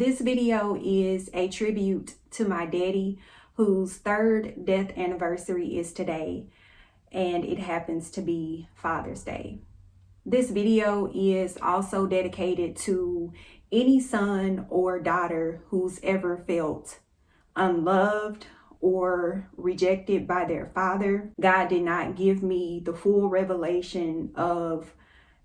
This video is a tribute to my daddy, whose third death anniversary is today, and it happens to be Father's Day. This video is also dedicated to any son or daughter who's ever felt unloved or rejected by their father. God did not give me the full revelation of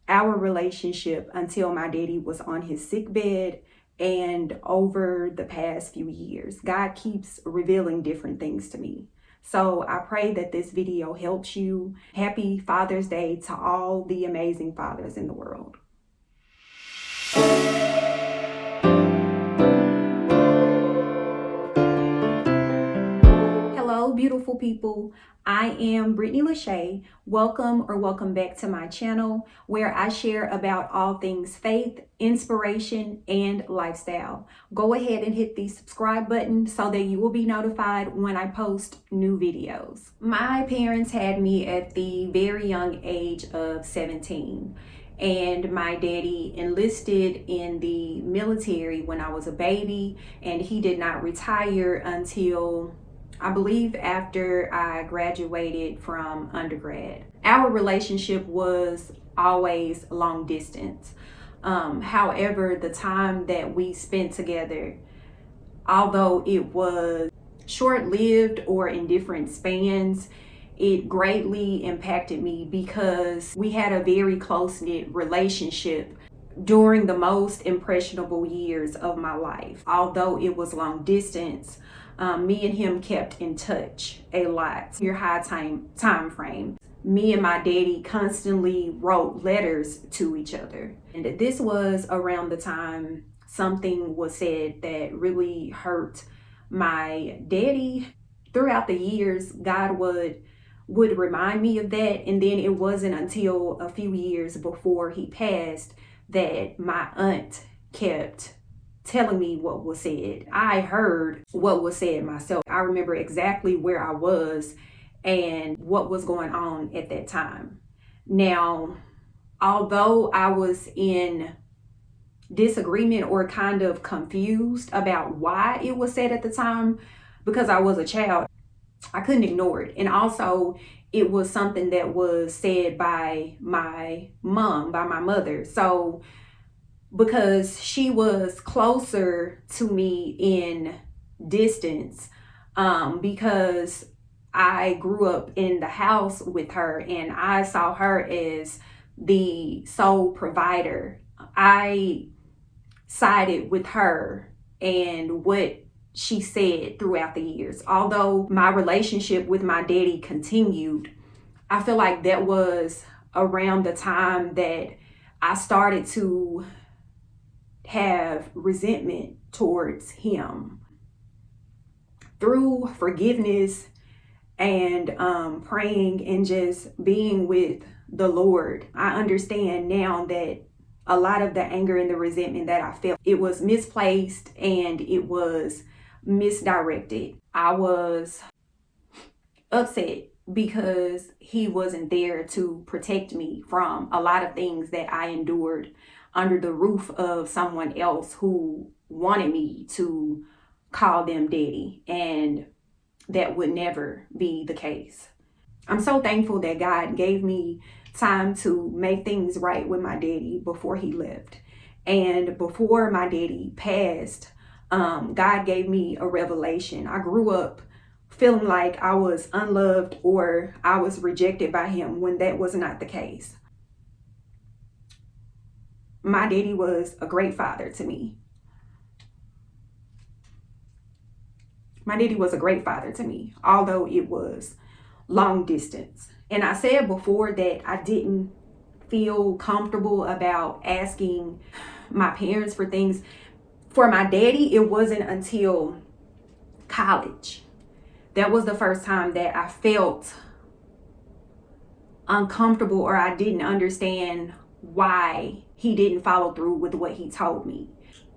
our relationship until my daddy was on his sick bed and over the past few years. God keeps revealing different things to me. So I pray that this video helps you. Happy Father's Day to all the amazing fathers in the world. Hello, beautiful people. I am Brittany Lachey. Welcome back to my channel, where I share about all things faith, inspiration, and lifestyle. Go ahead and hit the subscribe button so that you will be notified when I post new videos. My parents had me at the very young age of 17. And my daddy enlisted in the military when I was a baby, and he did not retire until I believe after I graduated from undergrad. Our relationship was always long distance. However, the time that we spent together, although it was short-lived or in different spans, it greatly impacted me because we had a very close-knit relationship during the most impressionable years of my life. Although it was long distance, me and him kept in touch a lot. Your high time frame. Me and my daddy constantly wrote letters to each other. And this was around the time something was said that really hurt my daddy. Throughout the years, God would remind me of that. And then it wasn't until a few years before he passed that my aunt kept telling me what was said. I heard what was said myself. I remember exactly where I was and what was going on at that time. Now, although I was in disagreement or kind of confused about why it was said at the time, because I was a child, I couldn't ignore it. And also, it was something that was said by my mom, by my mother. So because she was closer to me in distance, because I grew up in the house with her and I saw her as the sole provider, I sided with her and what she said throughout the years. Although my relationship with my daddy continued, I feel like that was around the time that I started to have resentment towards him. Through forgiveness and praying and just being with the Lord, I understand now that a lot of the anger and the resentment that I felt, it was misplaced and it was misdirected. I was upset because he wasn't there to protect me from a lot of things that I endured under the roof of someone else who wanted me to call them daddy, and that would never be the case. I'm so thankful that God gave me time to make things right with my daddy before he left. And before my daddy passed, God gave me a revelation. I grew up feeling like I was unloved or I was rejected by him when that was not the case. My daddy was a great father to me. My daddy was a great father to me, although it was long distance. And I said before that I didn't feel comfortable about asking my parents for things. For my daddy, it wasn't until college. That was the first time that I felt uncomfortable or I didn't understand why he didn't follow through with what he told me.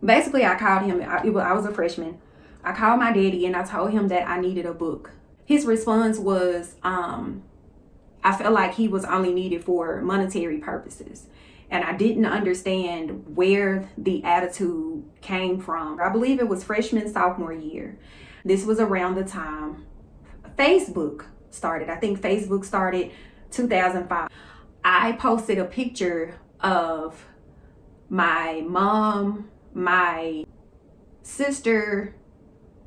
Basically, I called him, I was a freshman. I called my daddy and I told him that I needed a book. His response was, I felt like he was only needed for monetary purposes. And I didn't understand where the attitude came from. I believe it was freshman, sophomore year. This was around the time Facebook started. I think Facebook started 2005. I posted a picture of my mom, my sister,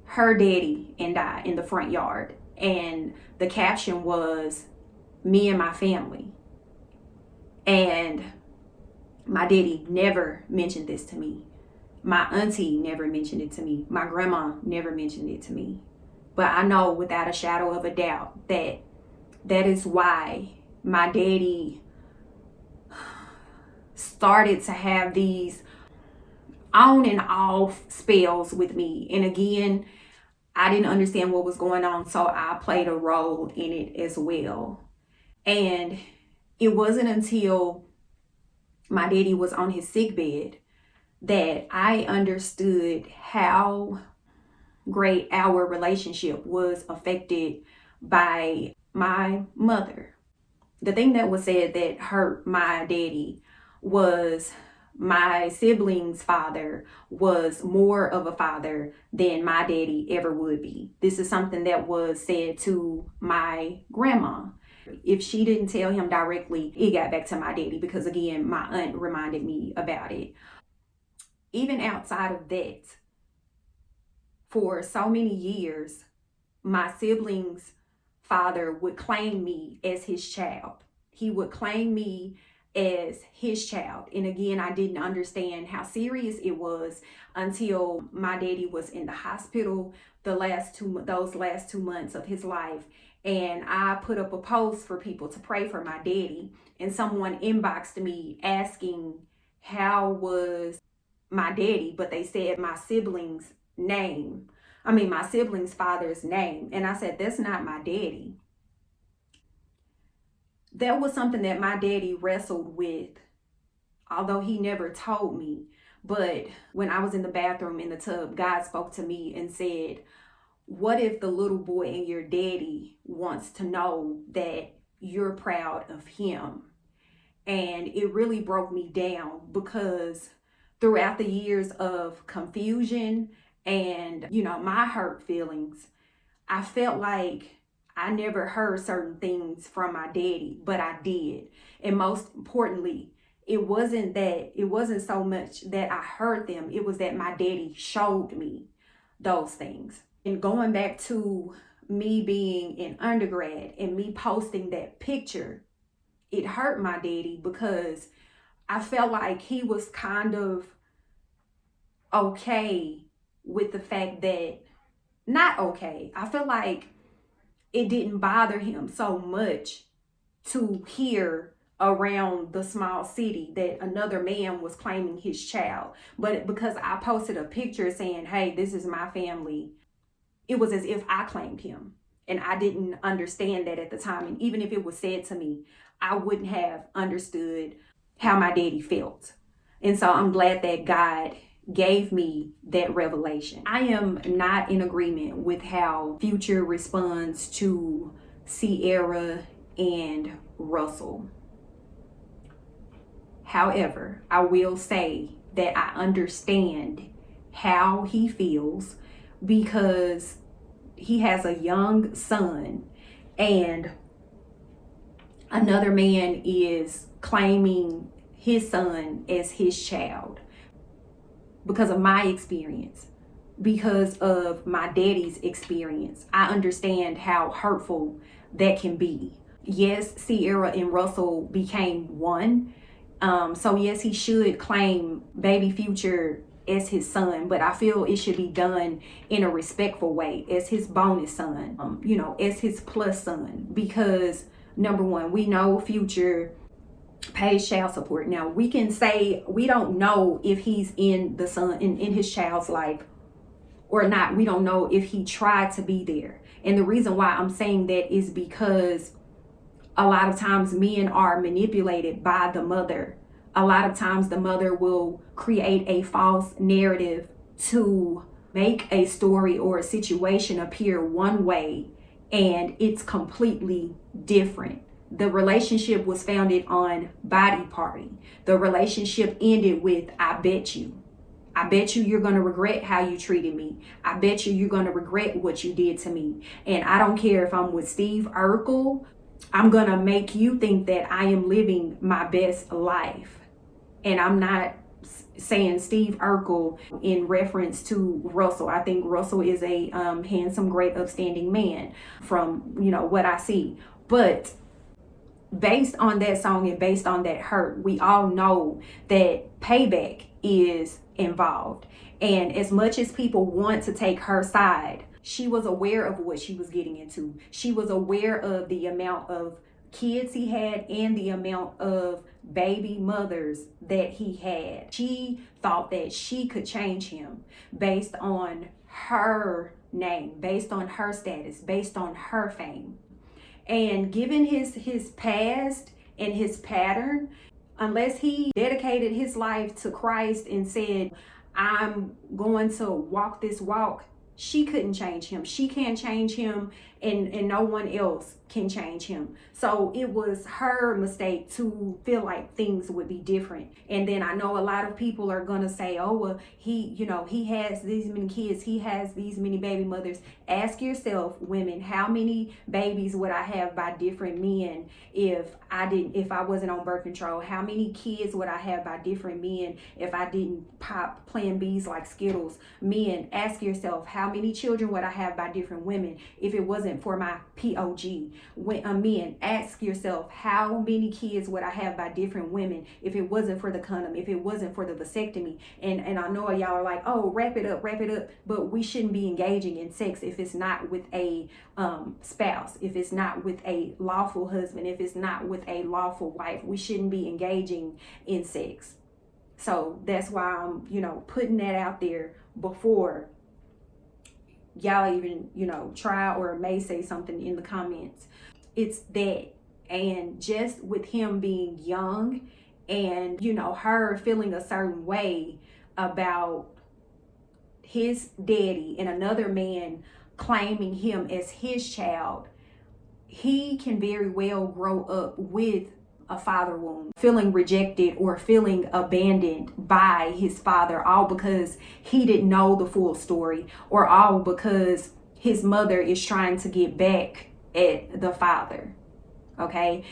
her daddy, and I in the front yard. And the caption was, "Me and my family." And my daddy never mentioned this to me. My auntie never mentioned it to me. My grandma never mentioned it to me. But I know without a shadow of a doubt that that is why my daddy started to have these on and off spells with me. And again, I didn't understand what was going on, so I played a role in it as well. And it wasn't until my daddy was on his sick bed that I understood how great our relationship was affected by my mother. The thing that was said that hurt my daddy was my sibling's father was more of a father than my daddy ever would be. This is something that was said to my grandma. If she didn't tell him directly, it got back to my daddy because, again, my aunt reminded me about it. Even outside of that, for so many years, my sibling's father would claim me as his child. He would claim me as his child. And again, I didn't understand how serious it was until my daddy was in the hospital those last 2 months of his life. And I put up a post for people to pray for my daddy. And someone inboxed me asking how was my daddy, but they said my sibling's father's name. And I said, that's not my daddy. That was something that my daddy wrestled with, although he never told me. But when I was in the bathroom in the tub, God spoke to me and said, what if the little boy and your daddy wants to know that you're proud of him? And it really broke me down because throughout the years of confusion and, my hurt feelings, I felt like I never heard certain things from my daddy, but I did. And most importantly, it wasn't so much that I heard them. It was that my daddy showed me those things. And going back to me being in undergrad and me posting that picture, it hurt my daddy because I felt like he was kind of okay with the fact that, not okay. I feel like it didn't bother him so much to hear around the small city that another man was claiming his child. But because I posted a picture saying, hey, this is my family, it was as if I claimed him. And I didn't understand that at the time. And even if it was said to me, I wouldn't have understood how my daddy felt. And so I'm glad that God gave me that revelation. I am not in agreement with how Future responds to Ciara and Russell. However, I will say that I understand how he feels because he has a young son and another man is claiming his son as his child. Because of my experience, because of my daddy's experience, I understand how hurtful that can be. Yes, Ciara and Russell became one. So yes, he should claim baby Future as his son, but I feel it should be done in a respectful way as his bonus son, as his plus son, because number one, we know Future pays child support. Now we can say we don't know if he's in his child's life or not. We don't know if he tried to be there. And the reason why I'm saying that is because a lot of times men are manipulated by the mother. A lot of times the mother will create a false narrative to make a story or a situation appear one way and it's completely different. The relationship was founded on body party. The relationship ended with, I bet you. I bet you you're going to regret how you treated me. I bet you you're going to regret what you did to me. And I don't care if I'm with Steve Urkel. I'm going to make you think that I am living my best life. And I'm not saying Steve Urkel in reference to Russell. I think Russell is a handsome, great, upstanding man from, what I see. But based on that song and based on that hurt, we all know that payback is involved. And as much as people want to take her side, she was aware of what she was getting into. She was aware of the amount of kids he had and the amount of baby mothers that he had. She thought that she could change him based on her name, based on her status, based on her fame. And given his past and his pattern, unless he dedicated his life to Christ and said, I'm going to walk this walk, she couldn't change him. She can't change him, and no one else can change him. So it was her mistake to feel like things would be different. And then I know a lot of people are gonna say, oh, well, he has these many kids, he has these many baby mothers. Ask yourself, women, how many babies would I have by different men if I wasn't on birth control? How many kids would I have by different men if I didn't pop Plan Bs like Skittles? Men, ask yourself, how many children would I have by different women if it wasn't for my POG? Men, ask yourself, how many kids would I have by different women if it wasn't for the condom, if it wasn't for the vasectomy? And I know y'all are like, oh, wrap it up, but we shouldn't be engaging in sex if it's not with a spouse, if it's not with a lawful husband, if it's not with a lawful wife. We shouldn't be engaging in sex. So that's why I'm, putting that out there before y'all even, try or may say something in the comments. It's that. And just with him being young and, her feeling a certain way about his daddy and another man claiming him as his child, he can very well grow up with a father wound, feeling rejected or feeling abandoned by his father, all because he didn't know the full story, or all because his mother is trying to get back at the father. Okay,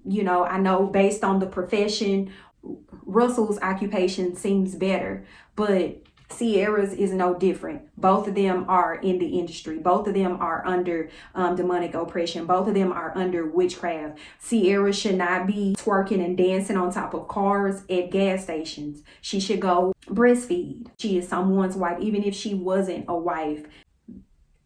I know based on the profession, Russell's occupation seems better, but Ciara's is no different. Both of them are in the industry. Both of them are under demonic oppression. Both of them are under witchcraft. Ciara should not be twerking and dancing on top of cars at gas stations. She should go breastfeed. She is someone's wife, even if she wasn't a wife.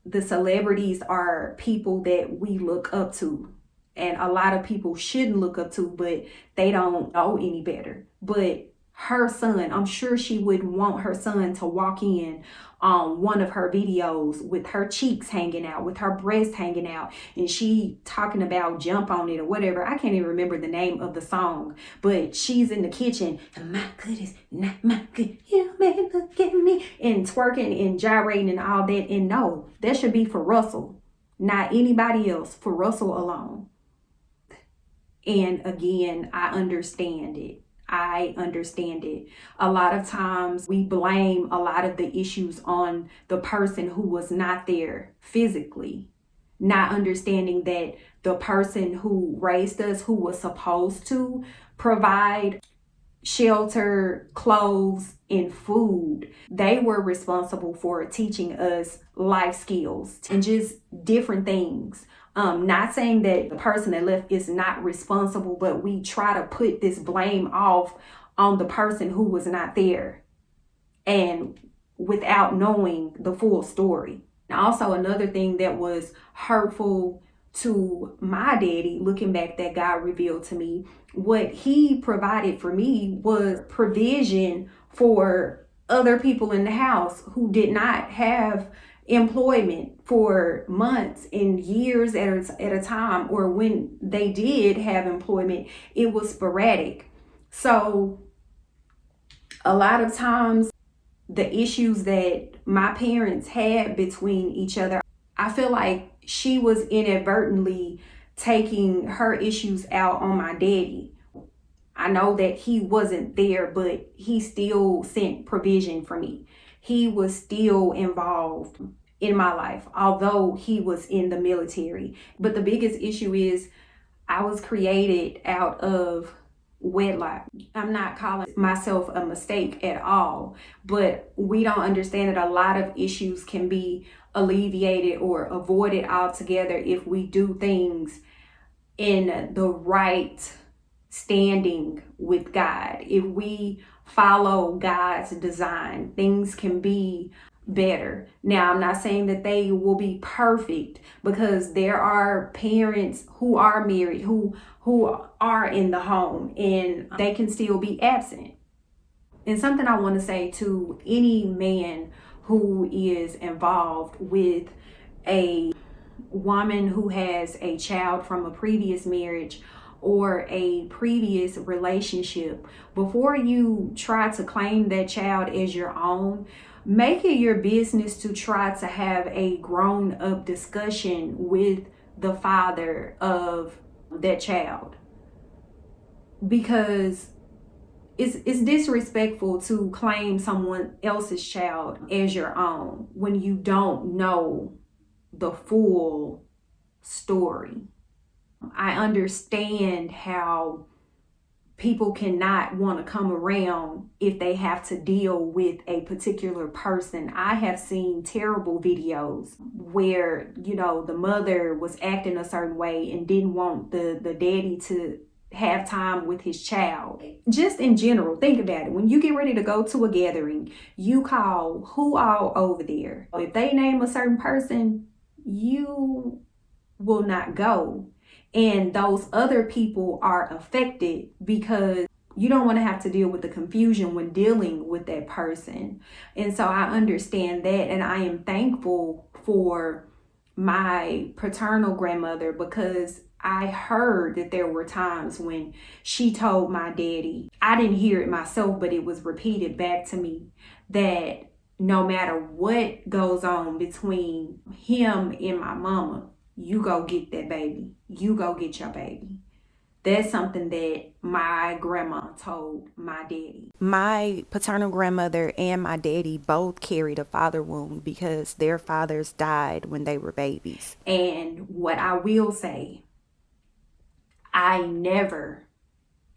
The celebrities are people that we look up to. And a lot of people shouldn't look up to, but they don't know any better. But her son, I'm sure she would want her son to walk in on one of her videos with her cheeks hanging out, with her breast hanging out, and she talking about jump on it or whatever. I can't even remember the name of the song, but she's in the kitchen, and my good is not my good, you may look at me, and twerking and gyrating and all that. And no, that should be for Russell, not anybody else, for Russell alone. And again, I understand it. A lot of times we blame a lot of the issues on the person who was not there physically, not understanding that the person who raised us, who was supposed to provide shelter, clothes, and food, they were responsible for teaching us life skills and just different things. Not saying that the person that left is not responsible, but we try to put this blame off on the person who was not there, and without knowing the full story. And also another thing that was hurtful to my daddy, looking back, that God revealed to me, what he provided for me was provision for other people in the house who did not have employment for months and years at a time, or when they did have employment, it was sporadic. So a lot of times the issues that my parents had between each other, I feel like she was inadvertently taking her issues out on my daddy. I know that he wasn't there, but he still sent provision for me. He was still involved in my life, although he was in the military. But the biggest issue is I was created out of wedlock. I'm not calling myself a mistake at all, but we don't understand that a lot of issues can be alleviated or avoided altogether if we do things in the right standing with God. If we follow God's design, things can be better. Now, I'm not saying that they will be perfect, because there are parents who are married, who are in the home, and they can still be absent. And something I want to say to any man who is involved with a woman who has a child from a previous marriage or a previous relationship, before you try to claim that child as your own, make it your business to try to have a grown up discussion with the father of that child, because it's disrespectful to claim someone else's child as your own when you don't know the full story. I understand how people cannot want to come around if they have to deal with a particular person. I have seen terrible videos where, the mother was acting a certain way and didn't want the daddy to have time with his child. Just in general, think about it. When you get ready to go to a gathering, you call who all over there. If they name a certain person, you will not go. And those other people are affected because you don't want to have to deal with the confusion when dealing with that person. And so I understand that, and I am thankful for my paternal grandmother, because I heard that there were times when she told my daddy, I didn't hear it myself, but it was repeated back to me, that no matter what goes on between him and my mama, you go get that baby. You go get your baby. That's something that my grandma told my daddy. My paternal grandmother and my daddy both carried a father wound because their fathers died when they were babies. And what I will say, I never,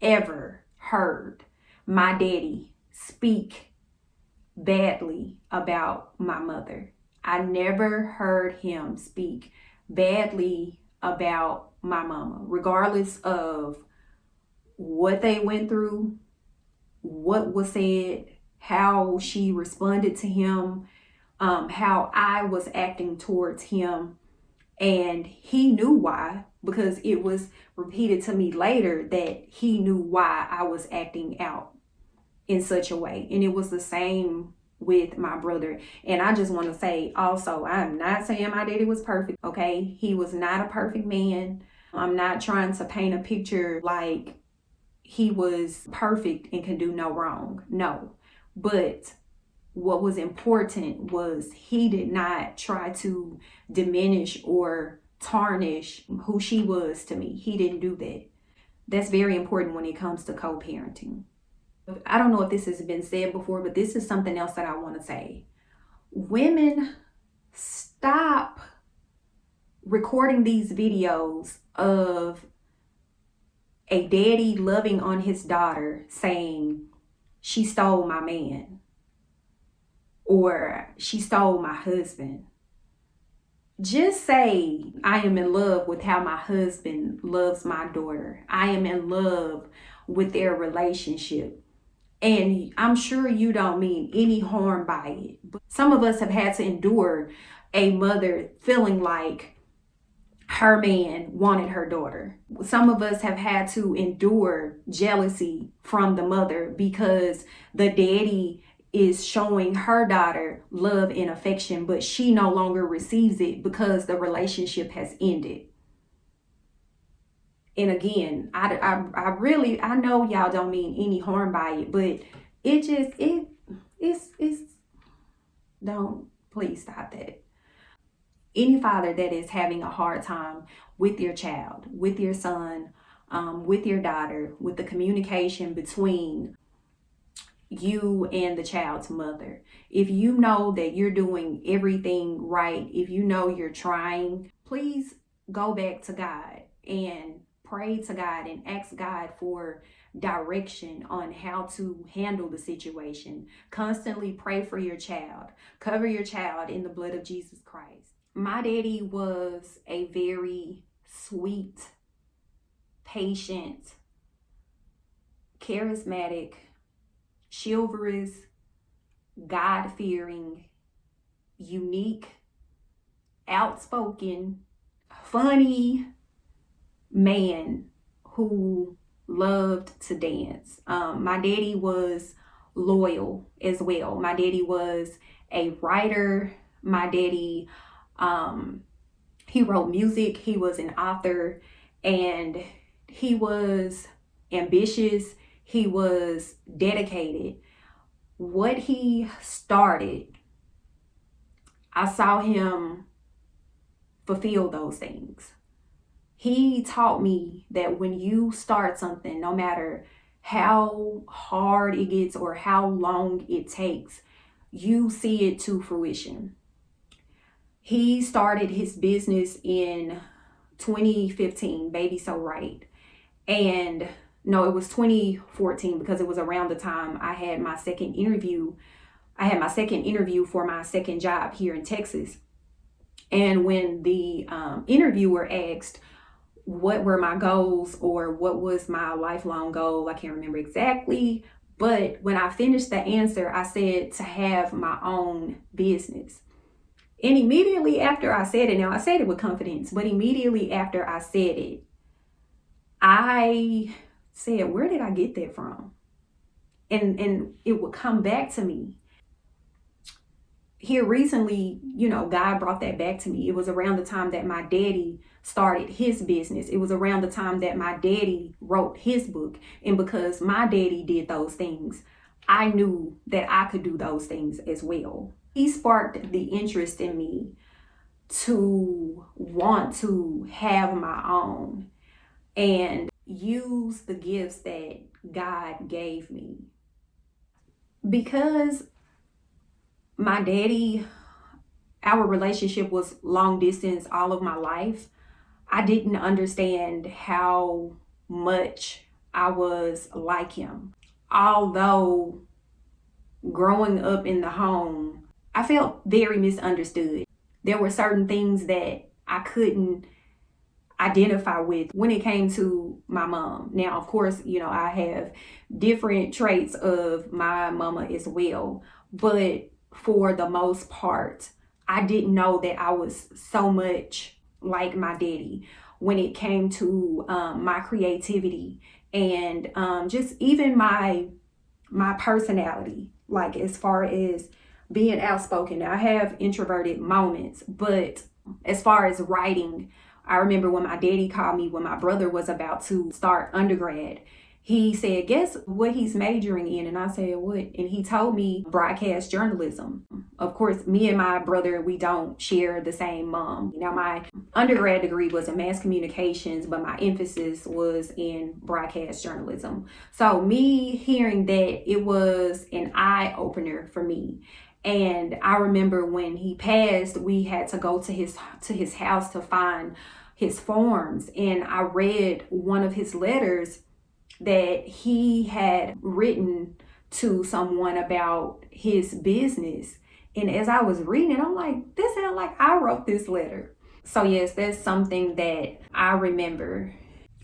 ever heard my daddy speak badly about my mother. I never heard him speak badly about my mama, regardless of what they went through, what was said, how she responded to him, how I was acting towards him. And he knew why, because it was repeated to me later that he knew why I was acting out in such a way. And it was the same with my brother. And I just want to say also, I'm not saying my daddy was perfect, okay? He was not a perfect man. I'm not trying to paint a picture like he was perfect and can do no wrong. No. But what was important was he did not try to diminish or tarnish who she was to me. He didn't do that. That's very important when it comes to co-parenting. I don't know if this has been said before, but this is something else that I want to say. Women, stop recording these videos of a daddy loving on his daughter saying, she stole my man, or she stole my husband. Just say, I am in love with how my husband loves my daughter. I am in love with their relationship. And I'm sure you don't mean any harm by it. But some of us have had to endure a mother feeling like her man wanted her daughter. Some of us have had to endure jealousy from the mother because the daddy is showing her daughter love and affection, but she no longer receives it because the relationship has ended. And again, I know y'all don't mean any harm by it, but it's don't, please stop that. Any father that is having a hard time with your child, with your son, with your daughter, with the communication between you and the child's mother. If you know that you're doing everything right, if you know you're trying, please go back to God and pray to God and ask God for direction on how to handle the situation. Constantly pray for your child. Cover your child in the blood of Jesus Christ. My daddy was a very sweet, patient, charismatic, chivalrous, God-fearing, unique, outspoken, funny man who loved to dance. My daddy was loyal as well. My daddy was a writer. My daddy, he wrote music. He was an author, and he was ambitious. He was dedicated. What he started, I saw him fulfill those things. He taught me that when you start something, no matter how hard it gets or how long it takes, you see it to fruition. He started his business in 2015, Baby So Right. And no, it was 2014, because it was around the time I had my second interview. I had my second interview for my second job here in Texas. And when the interviewer asked what were my goals or what was my lifelong goal, I can't remember exactly. But when I finished the answer, I said to have my own business. And immediately after I said it, now I said it with confidence, but immediately after I said it, I said, where did I get that from? And it would come back to me. Here recently, God brought that back to me. It was around the time that my daddy started his business. It was around the time that my daddy wrote his book. And because my daddy did those things, I knew that I could do those things as well. He sparked the interest in me to want to have my own and use the gifts that God gave me. Because my daddy, our relationship was long distance all of my life, I didn't understand how much I was like him. Although growing up in the home, I felt very misunderstood. There were certain things that I couldn't identify with when it came to my mom. Now, of course, I have different traits of my mama as well, but for the most part, I didn't know that I was so much like my daddy when it came to my creativity and just even my personality, like as far as being outspoken. Now, I have introverted moments, but as far as writing, I remember when my daddy called me when my brother was about to start undergrad. He said, guess what he's majoring in? And I said, what? And he told me broadcast journalism. Of course, me and my brother, we don't share the same mom. Now, my undergrad degree was in mass communications, but my emphasis was in broadcast journalism. So me hearing that, it was an eye opener for me. And I remember when he passed, we had to go to his house to find his forms. And I read one of his letters that he had written to someone about his business. And as I was reading it, I'm like, this sounds like I wrote this letter. So yes, that's something that I remember.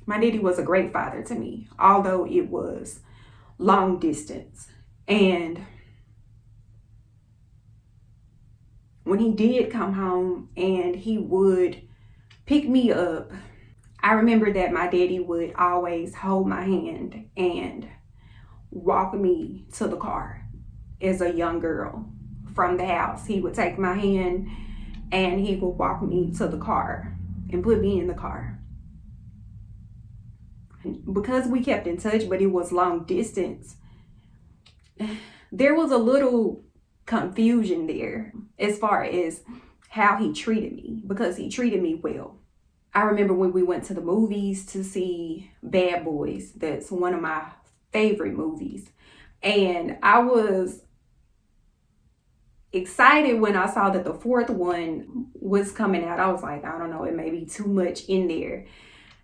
My daddy was a great father to me, although it was long distance. And when he did come home and he would pick me up, I remember that my daddy would always hold my hand and walk me to the car as a young girl from the house. He would take my hand and he would walk me to the car and put me in the car. Because we kept in touch, but it was long distance, there was a little confusion there as far as how he treated me, because he treated me well. I remember when we went to the movies to see Bad Boys. That's one of my favorite movies. And I was excited when I saw that the fourth one was coming out. I was like, I don't know, it may be too much in there.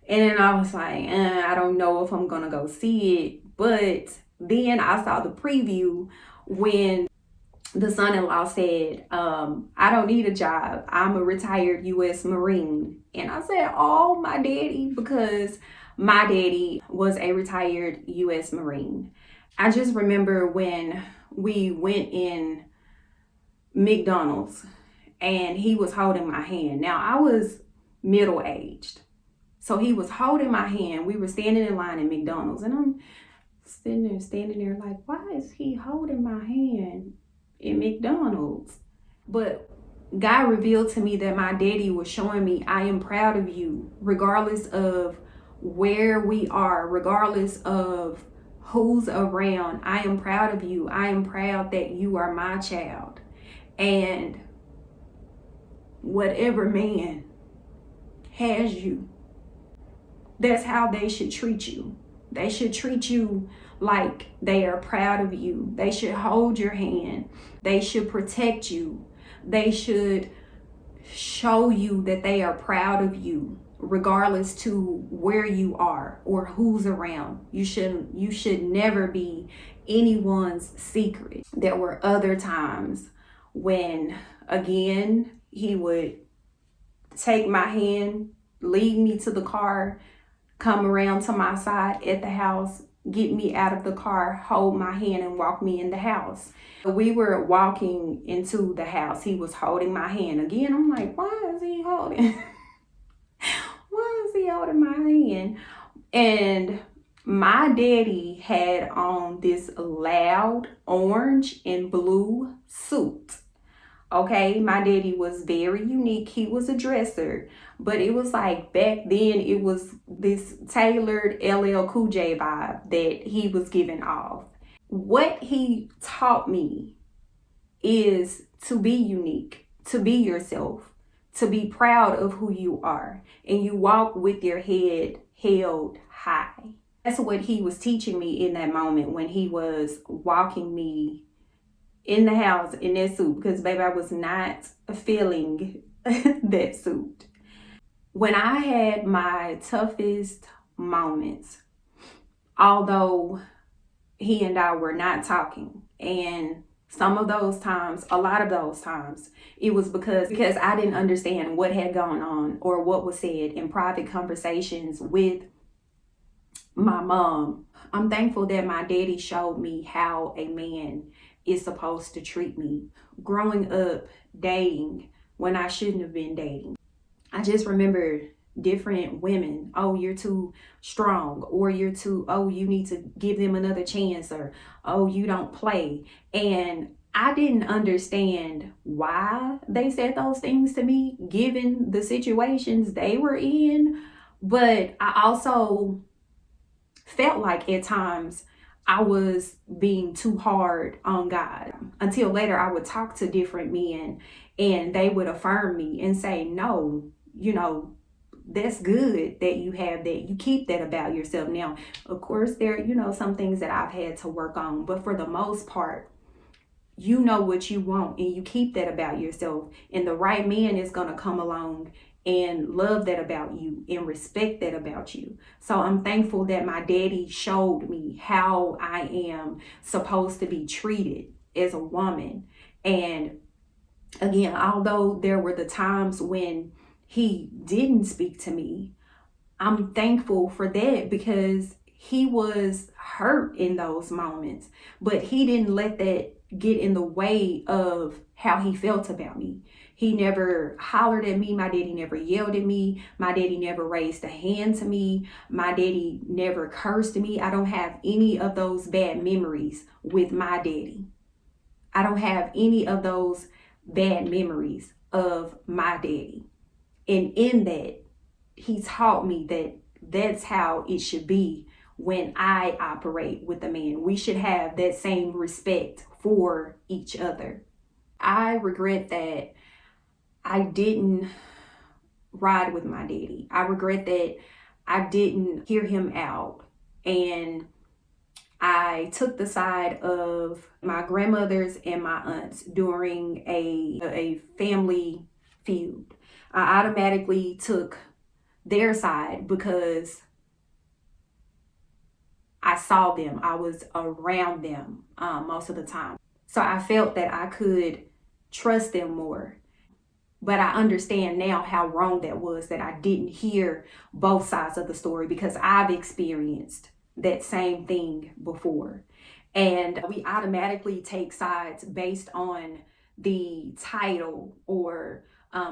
And then I was like, I don't know if I'm gonna go see it. But then I saw the preview when the son-in-law said, I don't need a job. I'm a retired U.S. Marine. And I said, oh, my daddy, because my daddy was a retired U.S. Marine. I just remember when we went in McDonald's and he was holding my hand. Now, I was middle-aged. So he was holding my hand. We were standing in line at McDonald's, and I'm standing there like, why is he holding my hand in McDonald's? But God revealed to me that my daddy was showing me, I am proud of you, regardless of where we are, regardless of who's around. I am proud of you. I am proud that you are my child. And whatever man has you, that's how they should treat you. They should treat you like they are proud of you. They should hold your hand. They should protect you. They should show you that they are proud of you, regardless to where you are or who's around. You should never be anyone's secret. There were other times when, again, he would take my hand, lead me to the car, come around to my side at the house, get me out of the car, hold my hand, and walk me in the house. We were walking into the house. He was holding my hand. Again, I'm like, why is he holding? Why is he holding my hand? And my daddy had on this loud orange and blue suit. Okay, my daddy was very unique. He was a dresser, but it was like back then it was this tailored LL Cool J vibe that he was giving off. What he taught me is to be unique, to be yourself, to be proud of who you are, and you walk with your head held high. That's what he was teaching me in that moment when he was walking me in the house in that suit, because baby, I was not feeling that suit. When I had my toughest moments, although he and I were not talking, and some of those times, a lot of those times, it was because I didn't understand what had gone on or what was said in private conversations with my mom. I'm thankful that my daddy showed me how a man is supposed to treat me. Growing up, dating when I shouldn't have been dating. I just remember different women. Oh, you're too strong, or oh, you need to give them another chance, or oh, you don't play. And I didn't understand why they said those things to me, given the situations they were in. But I also felt like at times I was being too hard on God. Until later, I would talk to different men and they would affirm me and say, no, that's good that you have that. You keep that about yourself. Now, of course, there are, some things that I've had to work on, but for the most part, you know what you want and you keep that about yourself. And the right man is going to come along and love that about you and respect that about you. So I'm thankful that my daddy showed me how I am supposed to be treated as a woman. And again, although there were the times when he didn't speak to me, I'm thankful for that, because he was hurt in those moments, but he didn't let that get in the way of how he felt about me. He never hollered at me. My daddy never yelled at me. My daddy never raised a hand to me. My daddy never cursed me. I don't have any of those bad memories with my daddy. I don't have any of those bad memories of my daddy. And in that, he taught me that that's how it should be when I operate with a man. We should have that same respect for each other. I regret that I didn't ride with my daddy. I regret that I didn't hear him out, and I took the side of my grandmothers and my aunts during a family feud. I automatically took their side because I saw them. I was around them most of the time. So I felt that I could trust them more. But I understand now how wrong that was, that I didn't hear both sides of the story, because I've experienced that same thing before. And we automatically take sides based on the title or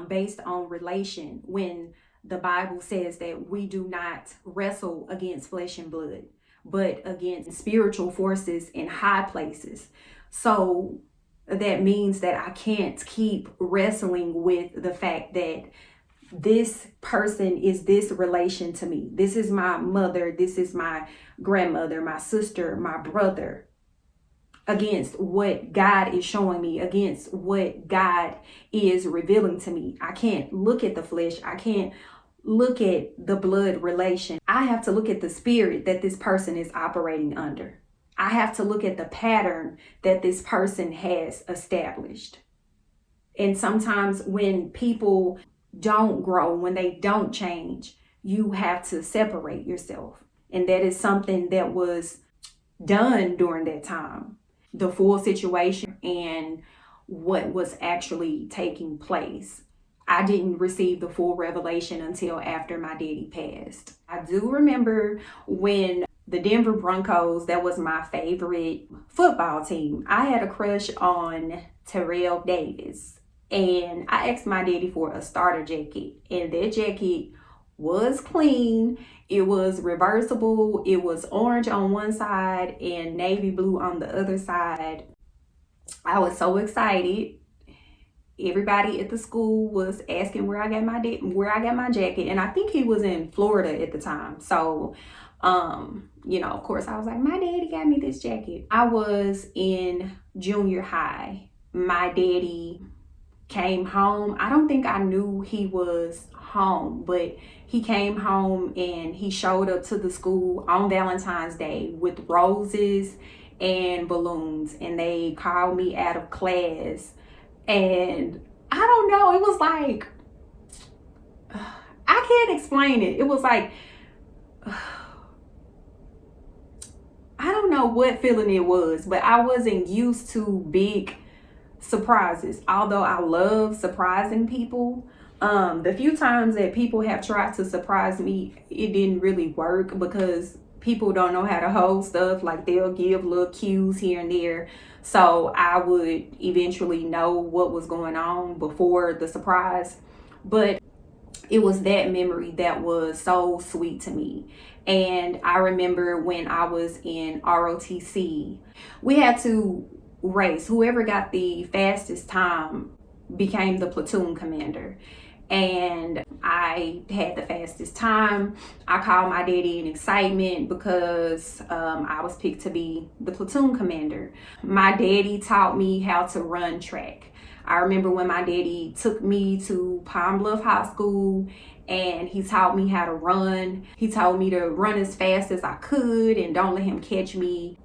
based on relation, when the Bible says that we do not wrestle against flesh and blood, but against spiritual forces in high places. So that means that I can't keep wrestling with the fact that this person is this relation to me. This is my mother. This is my grandmother, my sister, my brother, against what God is showing me, against what God is revealing to me. I can't look at the flesh. I can't look at the blood relation. I have to look at the spirit that this person is operating under. I have to look at the pattern that this person has established. And sometimes when people don't grow, when they don't change, you have to separate yourself. And that is something that was done during that time. The full situation and what was actually taking place. I didn't receive the full revelation until after my daddy passed. I do remember when the Denver Broncos, that was my favorite football team. I had a crush on Terrell Davis. And I asked my daddy for a starter jacket. And that jacket was clean. It was reversible. It was orange on one side and navy blue on the other side. I was so excited. Everybody at the school was asking where I got my jacket. And I think he was in Florida at the time. So of course I was like, my daddy got me this jacket. I was in junior high. My daddy came home. I don't think I knew he was home, but he came home and he showed up to the school on Valentine's Day with roses and balloons, and they called me out of class. And I don't know, it was like, I can't explain it. It was like, I don't know what feeling it was, but I wasn't used to big surprises. Although I love surprising people, the few times that people have tried to surprise me, it didn't really work because people don't know how to hold stuff. Like, they'll give little cues here and there. So I would eventually know what was going on before the surprise. But it was that memory that was so sweet to me. And I remember when I was in ROTC, we had to race. Whoever got the fastest time became the platoon commander. And I had the fastest time. I called my daddy in excitement because I was picked to be the platoon commander. My daddy taught me how to run track. I remember when my daddy took me to Pine Bluff High School and he taught me how to run. He told me to run as fast as I could and don't let him catch me.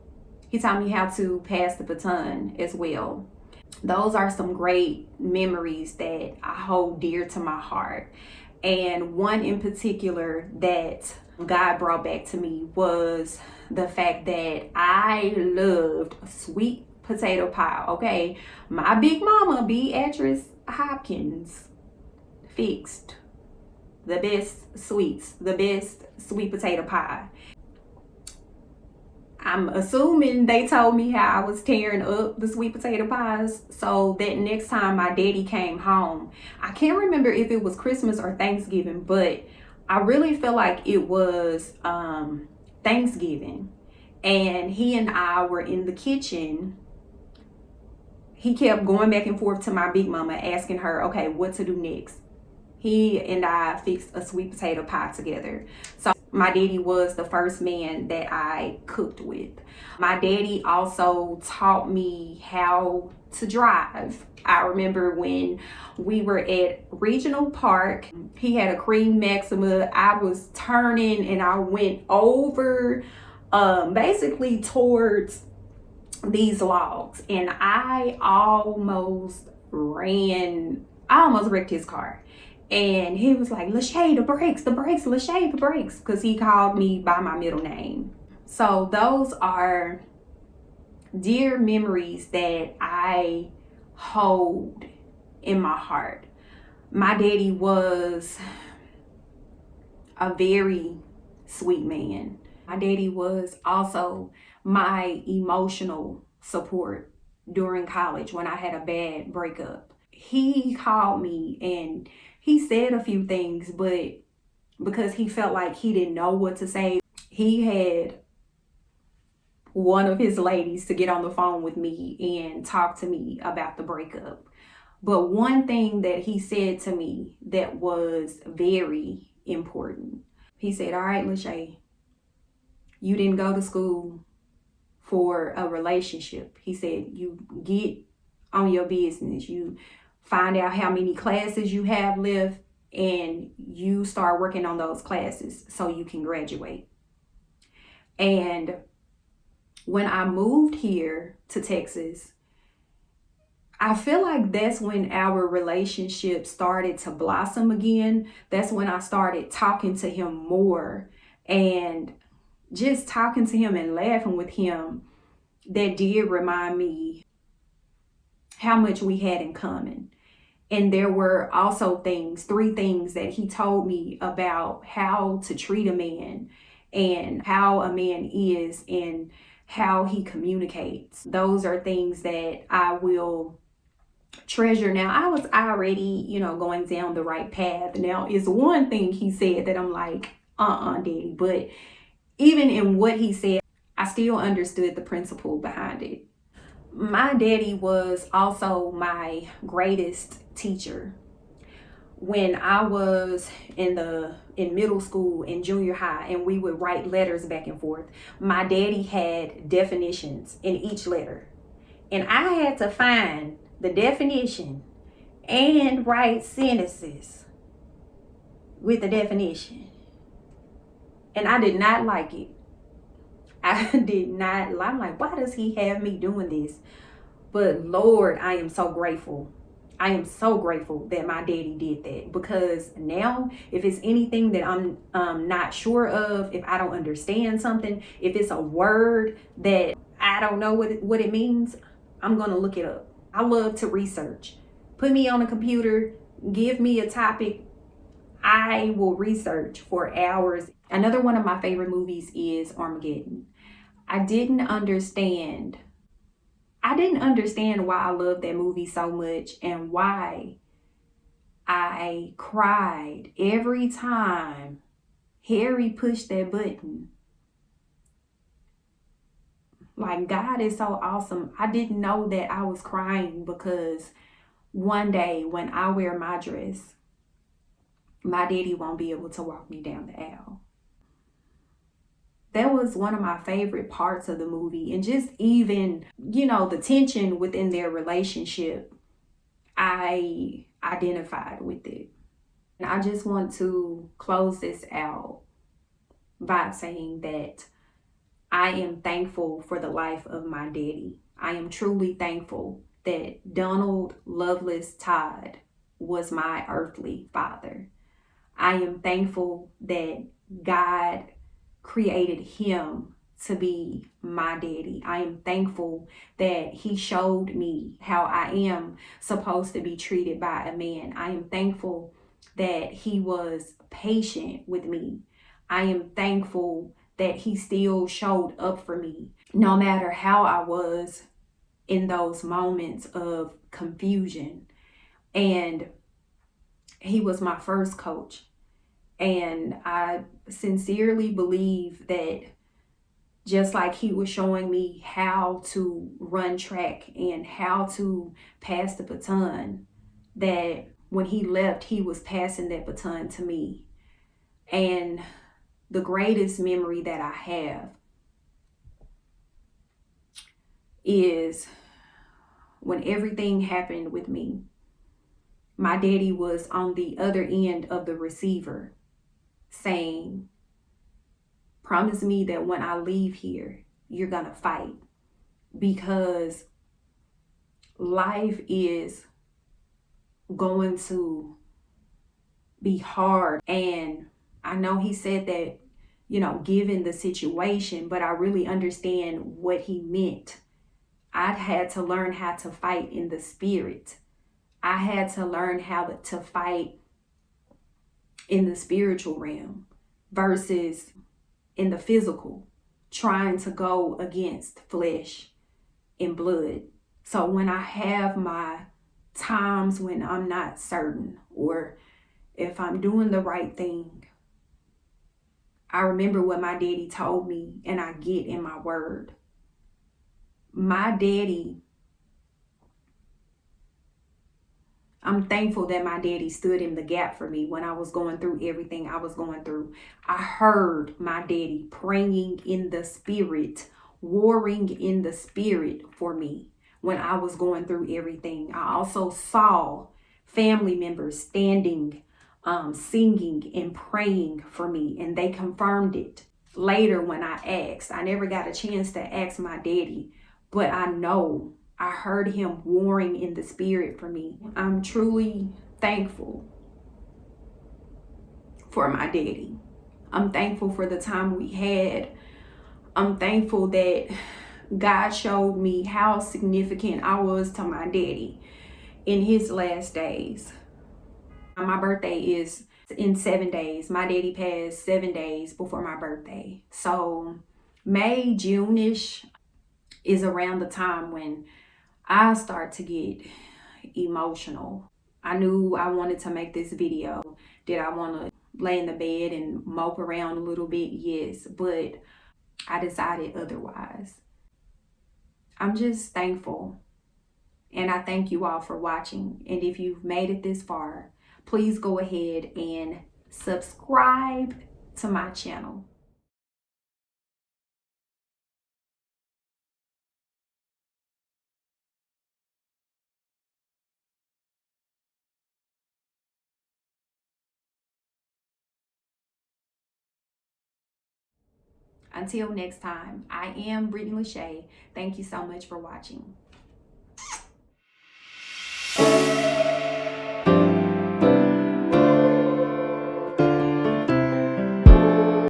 He taught me how to pass the baton as well. Those are some great memories that I hold dear to my heart. And one in particular that God brought back to me was the fact that I loved sweet potato pie. Okay, my big mama, Beatrice Hopkins, fixed the best sweets, the best sweet potato pie. I'm assuming they told me how I was tearing up the sweet potato pies, so that next time my daddy came home, I can't remember if it was Christmas or Thanksgiving, but I really feel like it was Thanksgiving. And he and I were in the kitchen. He kept going back and forth to my big mama, asking her, okay, what to do next. He and I fixed a sweet potato pie together. So my daddy was the first man that I cooked with. My daddy also taught me how to drive. I remember when we were at Regional Park, he had a cream Maxima. I was turning and I went over basically towards these logs, and I almost wrecked his car. And he was like, Lachey, the brakes, Lachey, the brakes, because he called me by my middle name. So those are dear memories that I hold in my heart. My daddy was a very sweet man. My daddy was also my emotional support during college when I had a bad breakup. He called me and he said a few things, but because he felt like he didn't know what to say, he had one of his ladies to get on the phone with me and talk to me about the breakup. But one thing that he said to me that was very important, he said, all right, Lachey, you didn't go to school for a relationship. He said, you get on your business. You find out how many classes you have left and you start working on those classes so you can graduate. And when I moved here to Texas, I feel like that's when our relationship started to blossom again. That's when I started talking to him more, and just talking to him and laughing with him. That did remind me how much we had in common. And there were also three things that he told me about how to treat a man and how a man is and how he communicates. Those are things that I will treasure. Now, I was already, going down the right path. Now, it's one thing he said that I'm like, daddy. But even in what he said, I still understood the principle behind it. My daddy was also my greatest teacher. When I was in middle school and junior high, and we would write letters back and forth, my daddy had definitions in each letter. And I had to find the definition and write sentences with the definition. And I did not like it. I'm like, why does he have me doing this? But Lord, I am so grateful. I am so grateful that my daddy did that, because now if it's anything that I'm not sure of, if I don't understand something, if it's a word that I don't know what it means, I'm going to look it up. I love to research. Put me on a computer, give me a topic, I will research for hours. Another one of my favorite movies is Armageddon. I didn't understand why I loved that movie so much and why I cried every time Harry pushed that button. Like, God is so awesome. I didn't know that I was crying because one day when I wear my dress, my daddy won't be able to walk me down the aisle. That was one of my favorite parts of the movie. And just even, the tension within their relationship, I identified with it. And I just want to close this out by saying that I am thankful for the life of my daddy. I am truly thankful that Donald Loveless Todd was my earthly father. I am thankful that God created him to be my daddy. I am thankful that he showed me how I am supposed to be treated by a man. I am thankful that he was patient with me. I am thankful that he still showed up for me, no matter how I was in those moments of confusion. And he was my first coach. And I sincerely believe that just like he was showing me how to run track and how to pass the baton, that when he left, he was passing that baton to me. And the greatest memory that I have is when everything happened with me, my daddy was on the other end of the receiver saying, promise me that when I leave here, you're going to fight, because life is going to be hard. And I know he said that, given the situation, but I really understand what he meant. I had to learn how to fight in the spirit. I had to learn how to fight in the spiritual realm versus in the physical, trying to go against flesh and blood. So when I have my times when I'm not certain, or if I'm doing the right thing, I remember what my daddy told me, and I get in my word. My daddy, I'm thankful that my daddy stood in the gap for me when I was going through everything I was going through. I heard my daddy praying in the spirit, warring in the spirit for me when I was going through everything. I also saw family members standing, singing and praying for me, and they confirmed it later when I asked. I never got a chance to ask my daddy, but I know I heard him warring in the spirit for me. I'm truly thankful for my daddy. I'm thankful for the time we had. I'm thankful that God showed me how significant I was to my daddy in his last days. My birthday is in 7 days. My daddy passed 7 days before my birthday. So May, June-ish is around the time when I start to get emotional. I knew I wanted to make this video. Did I want to lay in the bed and mope around a little bit? Yes, but I decided otherwise. I'm just thankful, and I thank you all for watching. And if you've made it this far, please go ahead and subscribe to my channel. Until next time, I am Brittany Lachey. Thank you so much for watching.